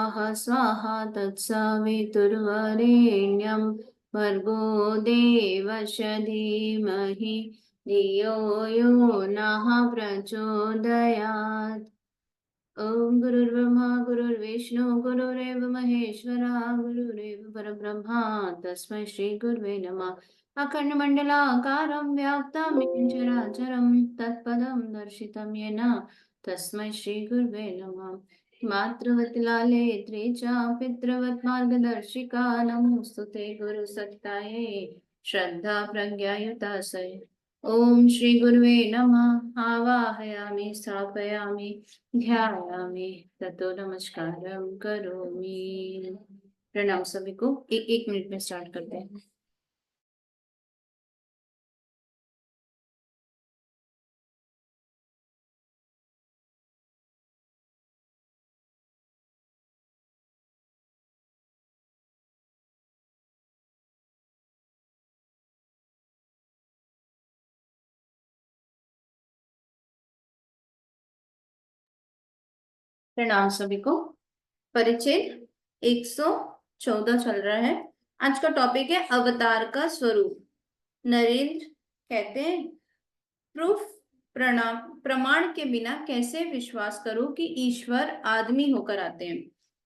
स्वाहा तत्सवितुर्वरेण्यं भर्गो देवस्य धीमहि धियो यो नः प्रचोदयात्। ओम गुरुर्ब्रह्मा गुरुर्विष्णु गुरुरेव महेश्वरा गुरुरेव परब्रह्मा तस्मै श्री गुरुवे नमः। अखंडमंडलाकारं व्याप्तं येन चराचरं तत्पदं दर्शितं येन तस्मै श्री गुरुवे नमः। मातृवत् लाले च पितृवत् मार्गदर्शिका नमोस्तुते गुरुसत्ताये श्रद्धा प्रज्ञायुतासये। ओम श्री गुरुवे नमः। आवाहयामि स्थापयामि ध्यायामि ततो नमस्कारं करोमि। प्रणाम सभी को। एक मिनट में स्टार्ट करते हैं। प्रणाम सभी को। परिचय 114 चल रहा है। आज का टॉपिक है अवतार का स्वरूप। नरेंद्र कहते हैं प्रूफ प्रमाण के बिना कैसे विश्वास करो कि ईश्वर आदमी होकर आते हैं।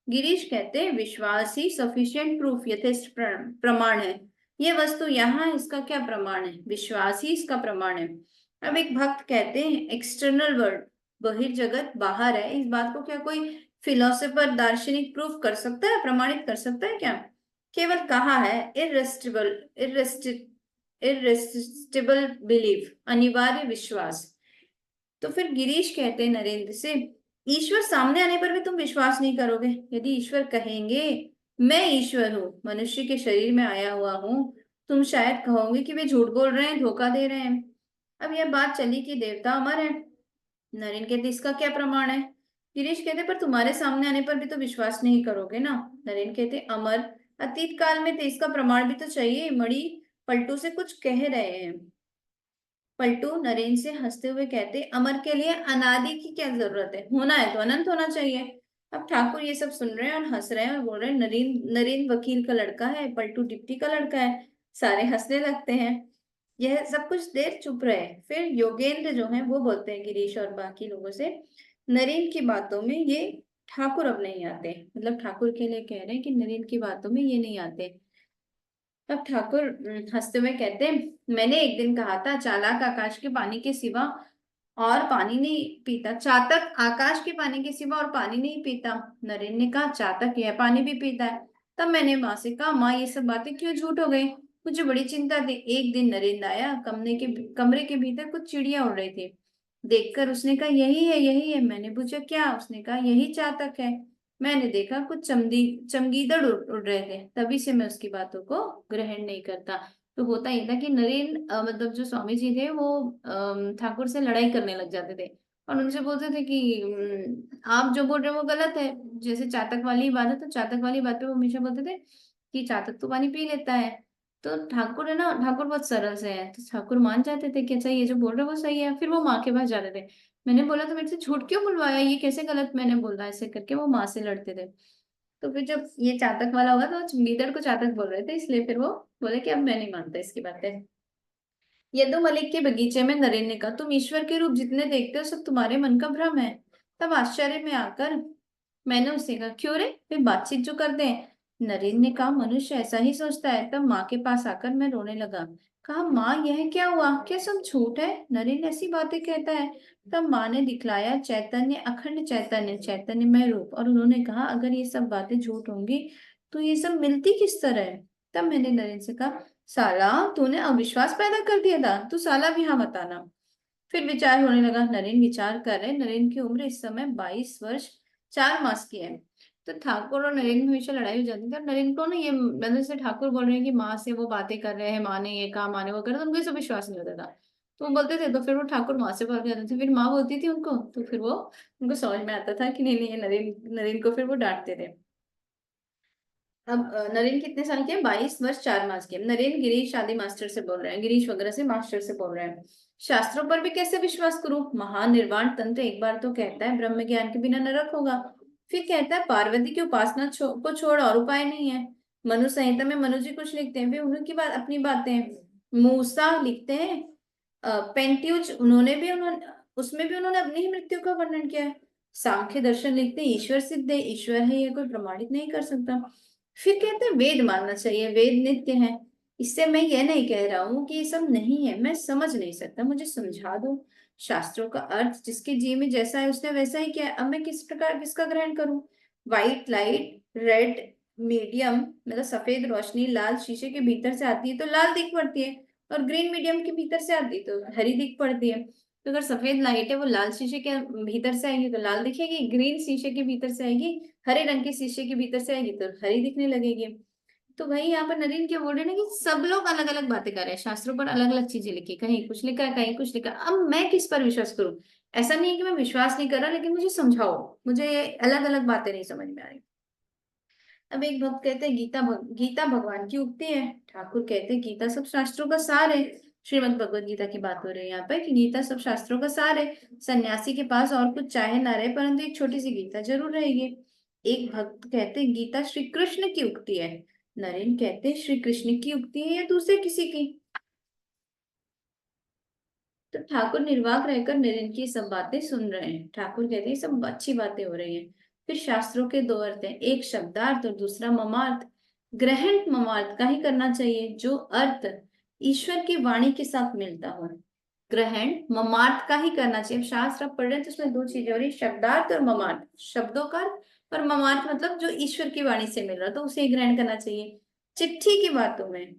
गिरीश कहते हैं विश्वास ही सफिशिएंट प्रूफ यथेष्ट प्रमाण है। ये वस्तु यहाँ है, इसका क्या प्रमाण है? विश्वास ही इसका प्रमाण है। अब एक भक्त कहते हैं एक्सटर्नल वर्ल्ड बहिर्जगत बाहर है, इस बात को क्या कोई फिलोसोफर दार्शनिक प्रूफ कर सकता है, प्रमाणित कर सकता है क्या? केवल कहा है इररेसिस्टिबल बिलीफ, अनिवार्य विश्वास। तो फिर गिरीश कहते हैं नरेंद्र से ईश्वर सामने आने पर भी तुम विश्वास नहीं करोगे। यदि ईश्वर कहेंगे मैं ईश्वर हूँ, मनुष्य के शरीर में आया हुआ हूँ, तुम शायद कहोगे कि वे झूठ बोल रहे हैं, धोखा दे रहे हैं। अब यह बात चली कि देवता अमर है। नरेंद्र कहते इसका क्या प्रमाण है? गिरीश कहते पर तुम्हारे सामने आने पर भी तो विश्वास नहीं करोगे ना। नरेंद्र कहते अमर अतीत काल में थे, इसका प्रमाण भी तो चाहिए। मणि पलटू से कुछ कह रहे हैं। पलटू नरेंद्र से हंसते हुए कहते अमर के लिए अनादि की क्या जरूरत है, होना है तो अनंत होना चाहिए। अब ठाकुर ये सब सुन रहे हैं और हंस रहे हैं और बोल रहे हैं नरेंद्र नरेंद्र वकील का लड़का है, पलटू डिप्टी का लड़का है। सारे हंसने लगते हैं। यह सब कुछ देर चुप रहे। फिर योगेंद्र जो है वो बोलते हैं गिरीश और बाकी लोगों से नरेंद्र की बातों में ये ठाकुर अब नहीं आते। मतलब ठाकुर के लिए कह रहे हैं कि नरेंद्र की बातों में ये नहीं आते। तब ठाकुर हंसते हुए कहते हैं मैंने एक दिन कहा था चालाक आकाश के पानी के सिवा और पानी नहीं पीता। चातक आकाश के पानी के सिवा और पानी नहीं पीता। नरेंद्र ने कहा चातक यह पानी भी पीता है। तब मैंने माँ से कहा माँ ये सब बातें क्यों झूठ हो गई? मुझे बड़ी चिंता थी। एक दिन नरेंद्र आया, कमरे के भीतर कुछ चिड़िया उड़ रही थी। देखकर उसने कहा यही है यही है। मैंने पूछा क्या? उसने कहा यही चातक है। मैंने देखा कुछ चमगीदड़ उड़ रहे थे। तभी से मैं उसकी बातों को ग्रहण नहीं करता। तो होता ये था कि नरेंद्र मतलब जो स्वामी जी थे वो ठाकुर से लड़ाई करने लग जाते थे और उनसे बोलते थे कि आप जो बोल रहे हो वो गलत है। जैसे चातक वाली बात है तो चातक वाली बात पे वो हमेशा बोलते थे कि चातक तो पानी पी लेता है। तो ठाकुर है ना, ठाकुर बहुत सरल से है तो ठाकुर मान जाते थे कि अच्छा ये जो बोल रहे हो वो सही है। फिर वो माँ के पास जाते थे। मैंने बोला तो मेरे से झूठ क्यों बुलवाया, ये कैसे गलत मैंने बोला, ऐसे करके वो माँ से लड़ते थे। तो फिर जब ये चातक वाला हुआ तो गीदड़ को चातक बोल रहे थे, इसलिए फिर वो बोले कि अब मैं नहीं मानता इसकी बातें। यदु मलिक के बगीचे में नरेन ने कहा तुम ईश्वर के रूप जितने देखते हो सब तुम्हारे मन का भ्रम है। तब आश्चर्य में आकर मैंने उससे कहा क्यों रे, वे बातचीत जो करते हैं। नरेन ने कहा मनुष्य ऐसा ही सोचता है। तब माँ के पास आकर मैं रोने लगा। कहा माँ यह क्या हुआ, क्या सब झूठ है? नरेन ऐसी बातें कहता है। तब माँ ने दिखलाया चैतन्य, अखंड चैतन्य, चैतन्यमय रूप। और उन्होंने कहा अगर ये सब बातें झूठ होंगी तो ये सब मिलती किस तरह है? तब मैंने नरेन से कहा साला तूने अविश्वास पैदा कर दिया था, तू साला भी हाँ बताना। फिर विचार होने लगा। नरेन विचार कर रहे। नरेन की उम्र इस समय 22 वर्ष 4 मास की है। तो ठाकुर और नरेन में हमेशा लड़ाई हो जाती थी। और नरेन को ना ये मतलब से ठाकुर बोल रहे हैं कि माँ से वो बातें कर रहे हैं, माँ ने ये कहा, माँ ने वो करा, तो उनको ये सब विश्वास नहीं होता था। तो वो बोलते थे तो फिर वो ठाकुर माँ से बात करते थे, फिर माँ बोलती थी उनको, तो फिर वो उनको समझ में आता था कि नहीं नहीं ये नरेन नरेन को फिर वो डांटते थे। अब नरेन कितने साल के हैं? 22 वर्ष 4 मास के। नरेन गिरीश आदि मास्टर से बोल रहे हैं, गिरीश वगैरह से मास्टर से बोल रहे हैं। शास्त्रों पर भी कैसे विश्वास करूं? महानिर्वाण तंत्र एक बार तो कहता है ब्रह्म ज्ञान के बिना नरक होगा। फिर कहता है पार्वती की उपासना को छोड़ और उपाय नहीं है। मनु संहिता में मनु जी कुछ लिखते हैं, वे उन्हीं की बात अपनी बातें। मूसा लिखते हैं, पेंट्यूज उन्होंने उसमें भी उन्होंने अपनी ही मृत्यु का वर्णन किया है। सांख्य दर्शन लिखते हैं ईश्वर सिद्ध है, ईश्वर है, ये कोई प्रमाणित नहीं कर सकता। फिर कहते हैं वेद मानना चाहिए, वेद नित्य है। इससे मैं ये नहीं कह रहा हूँ कि ये सब नहीं है, मैं समझ नहीं सकता, मुझे समझा दो। शास्त्रों का अर्थ जिसके जी में जैसा है उसने वैसा ही किया है, अब मैं किस प्रकार किसका ग्रहण करूं। व्हाइट लाइट, रेड मीडियम मतलब सफेद रोशनी लाल शीशे के भीतर से आती है तो लाल दिख पड़ती है, और ग्रीन मीडियम के भीतर से आती है तो हरी दिख पड़ती है। तो अगर सफेद लाइट है वो लाल शीशे के भीतर से आएगी तो लाल दिखेगी, ग्रीन शीशे के भीतर से आएगी, हरे रंग के शीशे के भीतर से आएगी तो हरी दिखने लगेगी। तो भाई यहाँ पर नरेन क्या बोल रहे हैं ना कि सब लोग अलग अलग बातें कर रहे हैं, शास्त्रों पर अलग अलग चीजें लिखी, कहीं कुछ लिखा है कहीं कुछ लिखा है। अब मैं किस पर विश्वास करूं। ऐसा नहीं है कि मैं विश्वास नहीं कर रहा, लेकिन मुझे समझाओ, मुझे अलग अलग बातें नहीं समझ में आ रही। अब एक भक्त कहते हैं गीता भगवान की उक्ति है। ठाकुर कहते हैं गीता सब शास्त्रों का सार है। श्रीमद् भगवद गीता की बात हो रही है यहाँ पे कि गीता सब शास्त्रों का सार है। सन्यासी के पास और कुछ चाहे ना रहे परंतु एक छोटी सी गीता जरूर रहेगी। एक भक्त कहते हैं गीता श्री कृष्ण की उक्ति है। नरेन कहते हैं श्री कृष्ण की उक्ति है या दूसरे किसी की। तो ठाकुर निर्वाक रहकर नरेन की सब बातें सुन रहे हैं। ठाकुर कहते हैं सब अच्छी बातें हो रही हैं। फिर शास्त्रों के दो अर्थ हैं, एक शब्दार्थ और दूसरा ममार्थ। ग्रहण ममार्थ का ही करना चाहिए जो अर्थ ईश्वर की वाणी के साथ मिलता हो। ग्रहण ममार्थ का ही करना चाहिए। अब शास्त्र आप पढ़ रहे हैं तो उसमें दो चीजें हो रही, शब्दार्थ और ममार्थ। शब्दों का अर्थ और ममार्थ मतलब जो ईश्वर की वाणी से मिल रहा तो उसे ही ग्रहण करना चाहिए। चिट्ठी की बातों में,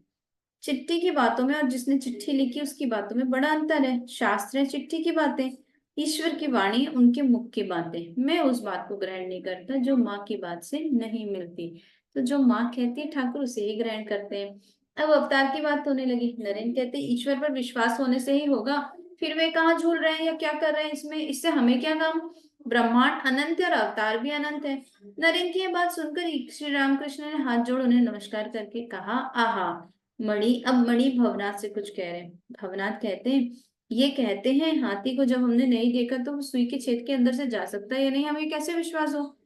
चिट्ठी की बातों में और जिसने चिट्ठी लिखी उसकी बातों में बड़ा अंतर है। शास्त्र है चिट्ठी की बातें, ईश्वर की वाणी उनके मुख की बातें। मैं उस बात को ग्रहण नहीं करता जो माँ की बात से नहीं मिलती। तो जो माँ कहती है ठाकुर उसे ही ग्रहण करते हैं। अब अवतार की बात होने लगी। नरेन कहते हैं ईश्वर पर विश्वास होने से ही होगा। फिर वे कहाँ झूल रहे हैं या क्या कर रहे हैं इसमें, इससे हमें क्या काम। ब्रह्मांड अनंत है और अवतार भी अनंत है। नरेन की यह बात सुनकर श्री रामकृष्ण ने हाथ जोड़ उन्हें नमस्कार करके कहा, आहा मणि भवनाथ से कुछ कह रहे हैं। भवनाथ कहते हैं ये कहते हैं हाथी को जब हमने नहीं देखा तो वो सुई के छेद के अंदर से जा सकता है या नहीं, हमें कैसे विश्वास हो।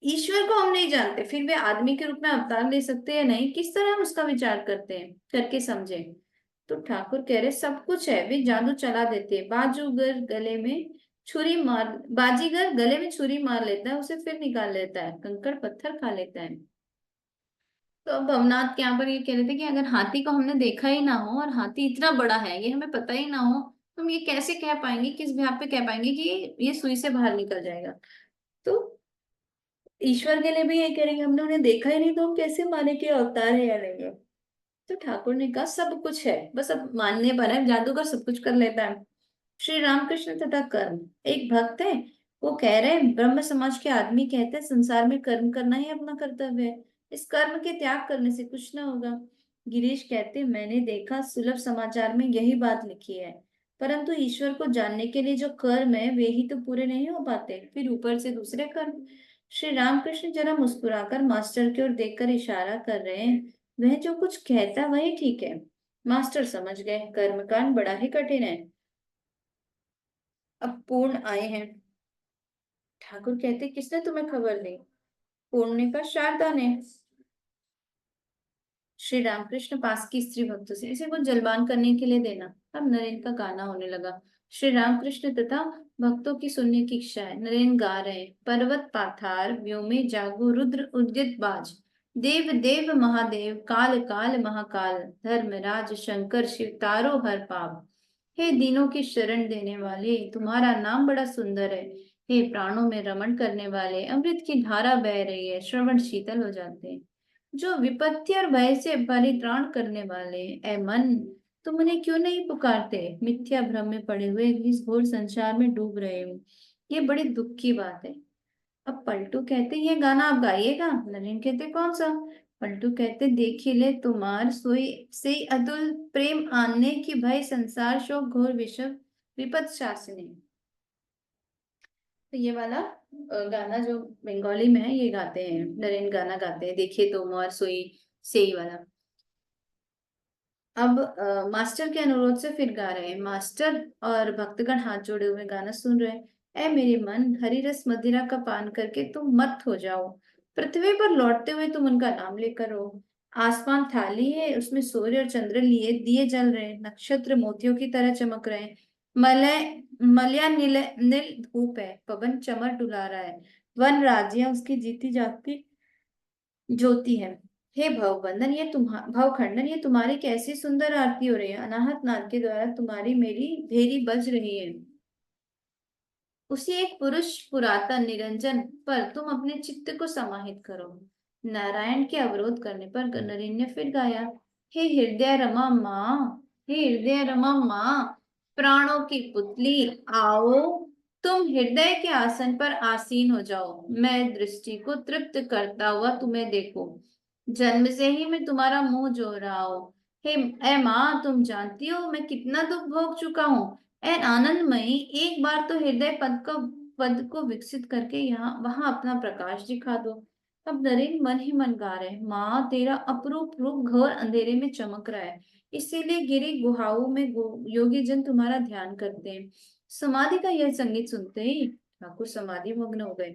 ईश्वर को हम नहीं जानते फिर वे आदमी के रूप में अवतार ले सकते हैं या नहीं, किस तरह हम उसका विचार करते हैं, करके समझे। तो ठाकुर कह रहे सब कुछ है, वे जादू चला देते हैं। बाजीगर गले में छुरी मार लेता है, उसे फिर निकाल लेता है, कंकड़ पत्थर खा लेता है। तो अब भवनाथ के यहाँ पर ये कह रहे थे कि अगर हाथी को हमने देखा ही ना हो और हाथी इतना बड़ा है ये हमें पता ही ना हो, तो हम ये कैसे कह पाएंगे, किस बिहाफ पे कह पाएंगे कि ये सुई से बाहर निकल जाएगा। तो ईश्वर के लिए भी ये करेंगे, हमने उन्हें देखा ही नहीं तो हम कैसे माने कि अवतार है या नहीं है। तो ठाकुर ने कहा सब कुछ है, बस अब मानने पर है, जादूगर सब कुछ कर लेता है। श्री रामकृष्ण तथा कर्म। एक भक्त है, वो कह रहे हैं ब्रह्म समाज के आदमी कहते हैं संसार में कर्म करना ही अपना कर्तव्य है, इस कर्म के त्याग करने से कुछ ना होगा। गिरीश कहते हैं मैंने देखा सुलभ समाचार में यही बात लिखी है, परंतु ईश्वर को जानने के लिए जो कर्म है वे ही तो पूरे नहीं हो पाते, फिर ऊपर से दूसरे कर्म। श्री रामकृष्ण जरा मुस्कुराकर मास्टर की ओर देखकर इशारा कर रहे हैं, वह जो कुछ कहता वही ठीक है। मास्टर समझ गए कर्मकांड बड़ा ही कठिन है। अब पूर्ण आए हैं। ठाकुर कहते किसने तुम्हें खबर दी। पूर्ण ने कहा शारदा ने। श्री रामकृष्ण पास की स्त्री भक्तों से इसे कुछ जलपान करने के लिए देना। अब नरेन का गाना होने लगा। श्री रामकृष्ण तथा भक्तों की सुनने की इच्छा है। नरेन गा रहे हैं, पर्वत पाथार व्योमे जागो रुद्र उद्यत बाज, देव देव महादेव काल काल महाकाल, धर्मराज शंकर शिव तारो हर पाप। हे दीनों की शरण देने वाले तुम्हारा नाम बड़ा सुंदर है। हे प्राणों में रमण करने वाले अमृत की धारा बह रही है, श्रवण शीतल हो जाते हैं। जो विपत्ति और भय से परित्राण करने वाले, ए मन तुम उन्हें क्यों नहीं पुकारते। मिथ्या भ्रम में पड़े हुए इस घोर संसार में डूब रहे हो, ये बड़ी दुख की बात है। अब पलटू कहते ये गाना आप गाइएगा। नरेन कहते कौन सा। पलटू कहते देखी ले तुम्हार सोई से अतुल प्रेम आने की भय संसार शोक घोर विषम विपद शासने। तो ये वाला गाना जो बंगाली में है ये गाते हैं, नरेन गाना गाते हैं, देखिए तुम और सोई से ही वाला। अब मास्टर के अनुरोध से फिर गा रहे हैं। मास्टर और भक्तगण हाथ जोड़े हुए गाना सुन रहे हैं। ऐ मेरे मन, हरि रस मदिरा का पान करके तुम मत हो जाओ। पृथ्वी पर लौटते हुए तुम उनका नाम लेकर हो। आसमान थाली है, उसमें सूर्य और चंद्र लिए दिए जल रहे हैं, नक्षत्र मोतियों की तरह चमक रहे हैं। मलय मलया नील नील धूप है, पवन चमर डुला रहा है, वन राज्य उसकी जीती जागती ज्योति है। हे भवबंधन, भवखंडन, ये तुम्हारी कैसी सुंदर आरती हो रही है। अनाहत नाद के द्वारा तुम्हारी मेरी भेरी बज रही है। उसी एक पुरुष पुरातन निरंजन पर तुम अपने चित्त को समाहित करो। नारायण के अवरोध करने पर नरेन ने फिर गाया, हे हृदय रमा माँ, हे हृदय रमा माँ, प्राणों की पुतली, आओ तुम हृदय के आसन पर आसीन हो जाओ। मैं दृष्टि को तृप्त करता हुआ तुम्हें देखो। जन्म से ही मैं तुम्हारा मुंह जो रहा हूँ। हे ए माँ, तुम जानती हो मैं कितना दुख भोग चुका हूँ। एन आनंदमयी, एक बार तो हृदय पद को विकसित करके यहाँ वहां अपना प्रकाश दिखा दो। अब नरेन मन ही मन गा रहे, माँ तेरा अपरूप रूप घोर अंधेरे में चमक रहा है, इसीलिए गिरी गुहाओं में योगी जन तुम्हारा ध्यान करते हैं। समाधि का यह संगीत सुनते ही ठाकुर समाधि मग्न हो गए।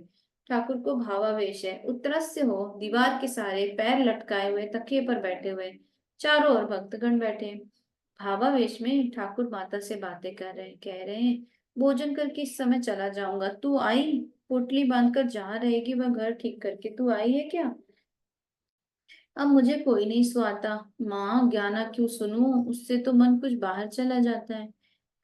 ठाकुर को भावावेश है, उत्रस्य हो, दीवार के सहारे पैर लटकाए हुए तकिए पर बैठे हुए, चारों ओर भक्तगण बैठे। भावावेश में ठाकुर माता से बातें कह रहे हैं, भोजन करके इस समय चला जाऊंगा, तू आई? पोटली बांधकर जहाँ रहेगी वह घर ठीक करके तू आई है क्या? अब मुझे कोई नहीं सुहाता। माँ, ज्ञाना क्यों सुनूं, उससे तो मन कुछ बाहर चला जाता है।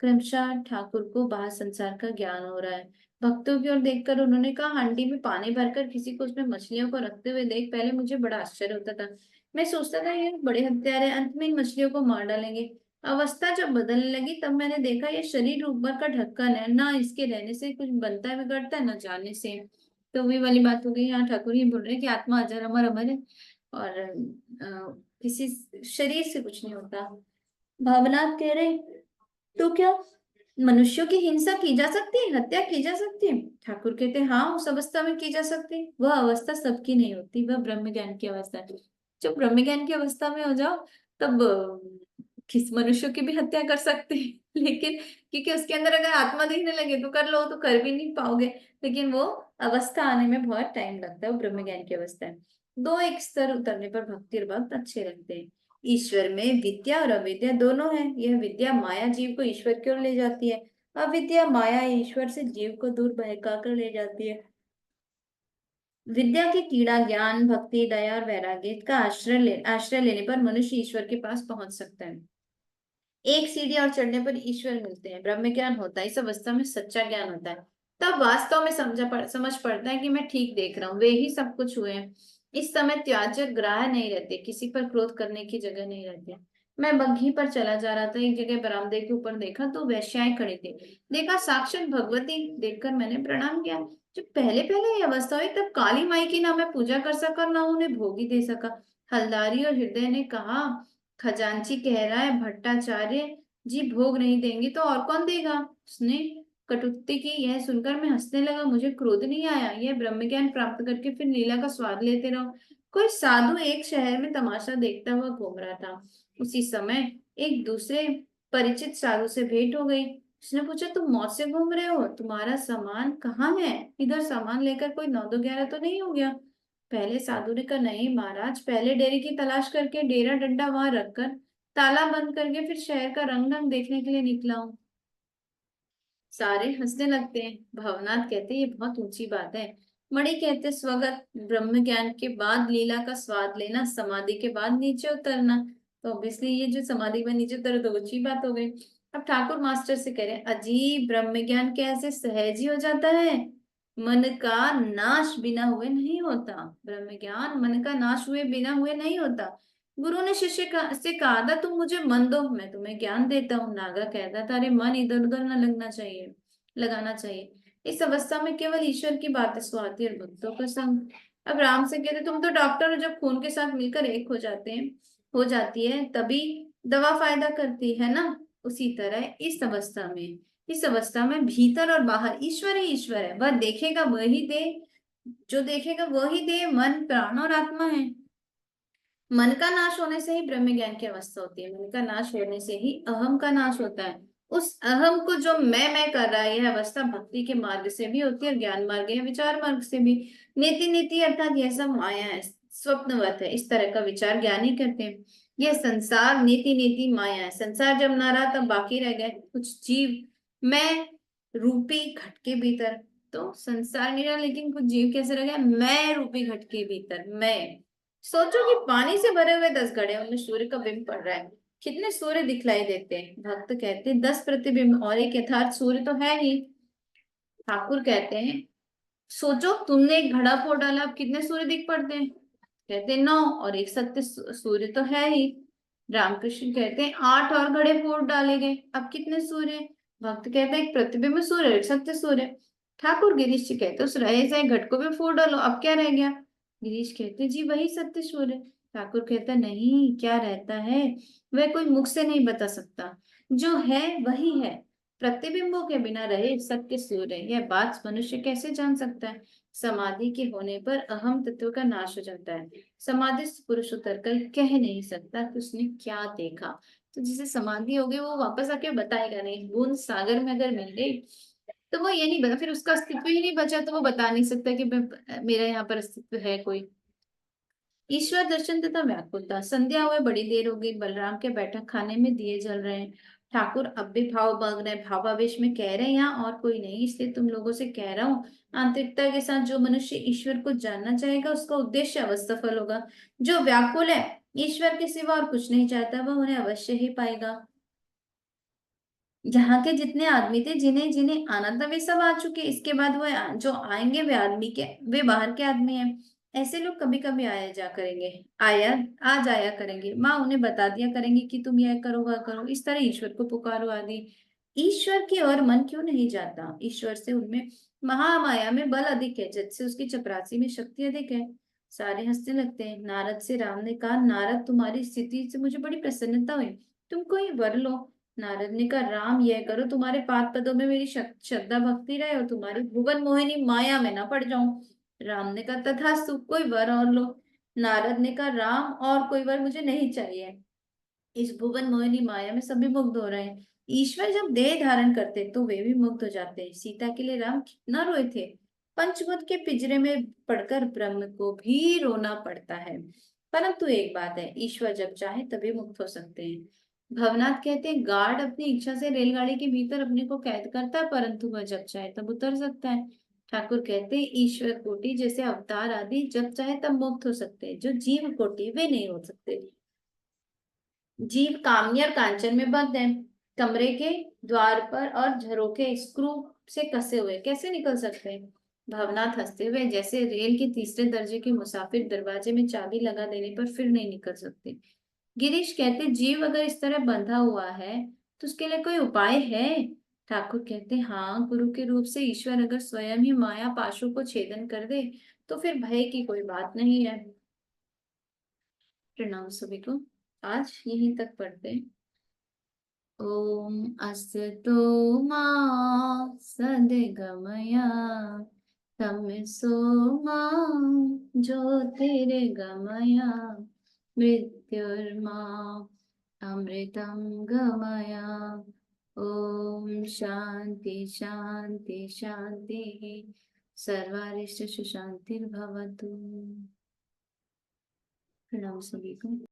क्रमशः ठाकुर को बाहर संसार का ज्ञान हो रहा है। भक्तों की ओर देखकर उन्होंने कहा, हांडी में पानी भरकर किसी को उसमें मछलियों को रखते हुए देख पहले मुझे बड़ा आश्चर्य होता था। मैं सोचता था ये बड़े हत्यारे, अंत में इन मछलियों को मार डालेंगे। अवस्था जब बदलने लगी तब मैंने देखा ये शरीर ऊपर का ढक्कन है, ना इसके रहने से कुछ बनता है बिगड़ता है, ना जाने से। तो वही वाली बात हो गई, यहाँ ठाकुर ही बोल रहे हैं कि आत्मा अजर अमर अमर है, और किसी शरीर से कुछ नहीं होता। भावनाथ कह रहे, तो क्या मनुष्यों की हिंसा की जा सकती है, हत्या की जा सकती है? ठाकुर कहते हैं, हाँ उस अवस्था में की जा सकती है। वह अवस्था सबकी नहीं होती, वह ब्रह्म ज्ञान की अवस्था है। जब ब्रह्म ज्ञान की अवस्था में हो जाओ तब किस मनुष्यों की भी हत्या कर सकते हैं लेकिन क्योंकि उसके अंदर अगर आत्मा दिखने लगे तो कर लो, तो कर भी नहीं पाओगे। लेकिन वो अवस्था आने में बहुत टाइम लगता है, वो ब्रह्म ज्ञान की अवस्था है। दो एक स्तर उतरने पर भक्ति और भक्त अच्छे लगते हैं। ईश्वर में विद्या और अविद्या दोनों है। यह विद्या माया जीव को ईश्वर की ओर ले जाती है, अविद्या माया ईश्वर से जीव को दूर बहका कर ले जाती है। विद्या की कीड़ा ज्ञान, भक्ति, दया और वैराग्य का आश्रय लेने पर मनुष्य ईश्वर के पास पहुंच सकता है। एक सीढ़ी और चढ़ने पर ईश्वर मिलते हैं, ब्रह्म ज्ञान होता है, इस अवस्था में सच्चा ज्ञान होता है। तब वास्तव में समझ पड़ता है कि मैं ठीक देख रहा हूँ, वे ही सब कुछ हुए हैं। इस समय त्याज्य ग्राह्य नहीं रहते, किसी पर क्रोध करने की जगह नहीं रहती। मैं बग्घी पर चला जा रहा था, एक जगह बरामदे के ऊपर देखा तो वेश्याएं खड़ी थी। देखा साक्षात भगवती, देखकर मैंने प्रणाम किया। जब पहले पहले ये अवस्था हुई तब काली माई की ना मैं पूजा कर सका, ना उन्हें भोग ही दे सका। हलदारी और हृदय ने कहा, खजांची कह रहा है भट्टाचार्य जी भोग नहीं देंगे तो और कौन देगा? उसने कटुक्ति की। यह सुनकर मैं हंसने लगा, मुझे क्रोध नहीं आया। यह ब्रह्म ज्ञान प्राप्त करके फिर लीला का स्वाद लेते रहो। कोई साधु एक शहर में तमाशा देखता हुआ घूम रहा था। उसी समय एक दूसरे परिचित साधु से भेंट हो गई। उसने पूछा, तुम मौत से घूम रहे हो, तुम्हारा सामान कहाँ है? इधर सामान लेकर कोई 9-2-11 तो नहीं हो गया? पहले साधु ने कहा, नहीं महाराज, पहले डेरे की तलाश करके डेरा डंडा वहां रखकर ताला बंद करके फिर शहर का रंग ढंग देखने के लिए निकला हूँ। सारे हंसने लगते हैं। भवनाथ कहते, ये बहुत ऊंची बात है। मणि कहते, स्वगत ब्रह्म ज्ञान के बाद लीला का स्वाद लेना, समाधि के बाद नीचे उतरना। तो ऑब्वियसली ये जो समाधि में नीचे उतरे तो ऊंची बात हो गई। अब ठाकुर मास्टर से कह रहे हैं, अजीब, ब्रह्म ज्ञान कैसे सहज ही हो जाता है। मन का नाश बिना हुए नहीं होता। ब्रह्म ज्ञान मन का नाश हुए बिना हुए नहीं होता। गुरु ने से कहा था, तुम मुझे मन दो, मैं तुम्हें ज्ञान देता हूँ। नागा कहता था, अरे मन इधर उधर न लगाना चाहिए। इस अवस्था में केवल ईश्वर की बातें सुहाती और भक्तों का संग। अब राम से कहते, तुम तो डॉक्टर हो, जब खून के साथ मिलकर एक हो जाती है तभी दवा फायदा करती है ना। उसी तरह इस अवस्था में भीतर और बाहर ईश्वर ही ईश्वर है। वह देखेगा वही दे, जो देखेगा वही दे, मन, प्राण और आत्मा है। मन का नाश होने से ही ब्रह्म ज्ञान की अवस्था होती है। मन का नाश होने से ही अहम का नाश होता है। उस अहम को जो मैं कर रहा है, यह अवस्था भक्ति के मार्ग से भी होती है और ज्ञान मार्ग या विचार मार्ग से भी। नीति नीति अर्थात यह सब माया है, स्वप्नवत है, इस तरह का विचार ज्ञानी करते हैं। यह संसार नीति नीति माया है। संसार जब ना रहा तब बाकी रह गए कुछ जीव, मैं रूपी घट के भीतर। तो संसार नहीं रहा लेकिन कुछ जीव कैसे रह गए, मैं रूपी घट के भीतर। मैं सोचो कि पानी से भरे हुए 10 घड़े, उनमें सूर्य का बिंब पड़ रहा है, कितने सूर्य दिखलाई देते हैं। भक्त कहते हैं 10 प्रतिबिंब और एक यथार्थ सूर्य तो है ही। ठाकुर कहते हैं सोचो तुमने एक घड़ा फोड़ डाला, अब कितने सूर्य दिख पड़ते हैं। कहते हैं 9 और एक सत्य सूर्य तो है ही। रामकृष्ण कहते हैं 8 और घड़े फोड़ डाले गए, अब कितने सूर्य। भक्त कहते हैं एक प्रतिबिंब सूर्य और एक सत्य सूर्य। ठाकुर गिरीश जी कहते हैं उस रहे जाए घट को भी फोड़ डालो, अब क्या रह गया। गिरीश कहते हैं जी वही सत्य सूर्य। ठाकुर कहता है नहीं, क्या रहता है वह कोई मुख से नहीं बता सकता, जो है वही है। प्रतिबिंबों के बिना रहे सत्य सूर्य, यह बात मनुष्य कैसे जान सकता है। समाधि के होने पर अहम तत्व का नाश हो जाता है। समाधि पुरुष उतर कर कह नहीं सकता कि उसने क्या देखा। तो जिसे समाधि हो गई वो वापस आके बताएगा नहीं। बूंद सागर में अगर मिल गई तो वो ये नहीं बता, फिर उसका अस्तित्व ही नहीं बचा, तो वो बता नहीं सकता कि मेरा यहाँ पर अस्तित्व है कोई। ईश्वर दर्शन तथा व्याकुलता। संध्या हुए बड़ी देर हो गई, बलराम के बैठक खाने में दिए जल रहे हैं। ठाकुर अब भी भाव भंग रहे, भावावेश में कह रहे हैं यहाँ और कोई नहीं, इसलिए तुम लोगों से कह रहा हूँ। आंतरिकता के साथ जो मनुष्य ईश्वर को जानना चाहेगा उसका उद्देश्य अवश्य सफल होगा। जो व्याकुल है, ईश्वर के सिवा और कुछ नहीं चाहता, वह उन्हें अवश्य ही पाएगा। यहाँ के जितने आदमी थे जिन्हें जिन्हें आना था वे सब आ चुके, इसके बाद वो जो आएंगे वे आदमी के, वे बाहर के आदमी हैं। ऐसे लोग कभी कभी आया जा करेंगे, आया आ जाया करेंगे। माँ उन्हें बता दिया करेंगे कि तुम यह करो वह करो, इस तरह ईश्वर को पुकारो आदि। ईश्वर की ओर मन क्यों नहीं जाता। ईश्वर से उनमें महामाया में बल अधिक है, जैसे उसकी चपरासी में शक्ति अधिक है। सारे हंसने लगते हैं। नारद से राम ने कहा नारद तुम्हारी स्थिति से मुझे बड़ी प्रसन्नता हुई, तुम कोई वर लो। नारद ने कहा राम यह करो तुम्हारे पाद पदों में मेरी श्रद्धा भक्ति रहे और तुम्हारी भुवन मोहिनी माया में ना पड़ जाऊं। राम ने कहा तथास्तु, कोई वर और लो। नारद ने कहा राम और कोई वर मुझे नहीं चाहिए, इस भुवन मोहिनी माया में सभी मुग्ध हो रहे हैं। ईश्वर जब देह धारण करते तो वे भी मुग्ध हो जाते हैं। सीता के लिए राम कितना रोए थे। पंचभूत के पिंजरे में पड़कर ब्रह्म को भी रोना पड़ता है। परंतु एक बात है, ईश्वर जब चाहे तभी मुक्त हो सकते हैं। भवनाथ कहते हैं गार्ड अपनी इच्छा से रेलगाड़ी के भीतर अपने को कैद करता है, परंतु वह जब चाहे तब उतर सकता है। ठाकुर कहते हैं ईश्वर कोटि जैसे अवतार आदि जब चाहे तब मुक्त हो सकते हैं, जो जीव कोटि वे नहीं हो सकते। जीव कामनी और कांचन में बंद है, कमरे के द्वार पर और झरोखे स्क्रू से कसे हुए कैसे निकल सकते हैं। भवनाथ हंसते हुए जैसे रेल के तीसरे दर्जे के मुसाफिर दरवाजे में चाबी लगा देने पर फिर नहीं निकल सकते। गिरीश कहते जीव अगर इस तरह बंधा हुआ है तो उसके लिए कोई उपाय है। ठाकुर कहते हाँ, गुरु के रूप से ईश्वर अगर स्वयं ही माया पाशों को छेदन कर दे तो फिर भय की कोई बात नहीं है। प्रणाम सभी को, आज यहीं तक पढ़ते हैं। ओम अस्तु मा सद्गमय तमसो मा ज्योतिर्गमय मृत्युर्मा अमृतं गमय। ओम शांति शांति शांति, सर्वारिष्ट सुशांतिर्भवतु। प्रणाम सभी को।